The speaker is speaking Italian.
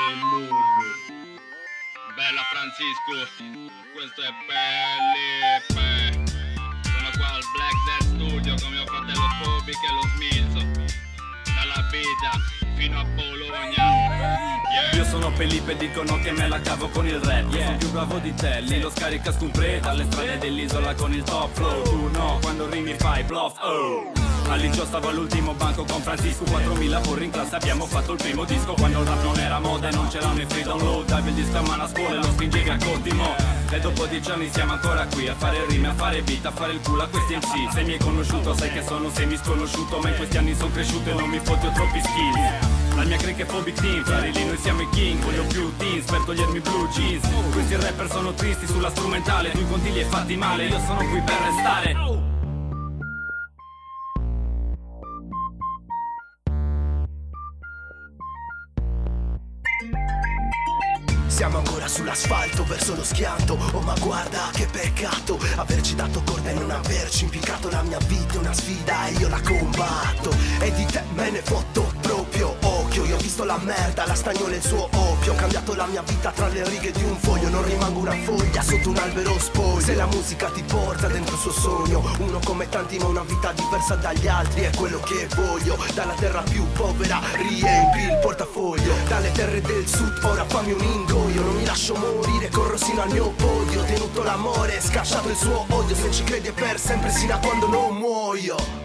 del mondo. Bella Francisco, questo è Pellipe. Sono qua al Black Death Studio con mio fratello Phobic e lo Smilzo. Dalla vita fino a Bologna. Io sono Pellipe e dicono che me la cavo con il rap. Sono più bravo di te, lì lo scarica scumpré dalle strade dell'isola con il top flow. Tu no, quando rimi fai bluff, oh. Al liceo stavo all'ultimo banco con Francisco, 4000 porri in classe, abbiamo fatto il primo disco. Quando il rap non era moda e non c'erano i free download, dai il disco a mano a scuola e lo spingevi a Cotimo. E dopo 10 anni siamo ancora qui a fare rime, a fare beat, a fare il culo a questi MC. Se mi hai conosciuto sai che sono semi sconosciuto, ma in questi anni sono cresciuto e non mi fotti, ho troppi skills. La mia clique è Phobic Team, fra lì noi siamo i king. Voglio più teens per togliermi blue jeans. Questi rapper sono tristi sulla strumentale, tu i conti li hai fatti male, io sono qui per restare. Siamo ancora sull'asfalto verso lo schianto. Oh ma guarda che peccato averci dato corda e non averci impiccato. La mia vita è una sfida e io la combatto. E di te me ne fotto proprio, occhio. Io ho visto la merda, la stagnola e il suo oppio. Ho cambiato la mia vita tra le righe di un foglio. Non rimango una foglia sotto un albero spoglio. Se la musica ti porta dentro il suo sogno, uno come tanti ma una vita diversa dagli altri è quello che voglio. Dalla terra più povera riempi il portafoglio. Dalle terre del sud ora fammi un ingoio. Non mi lascio morire, corro sino al mio podio. Tenuto l'amore, scacciato il suo odio. Se ci credi è per sempre sino a quando non muoio.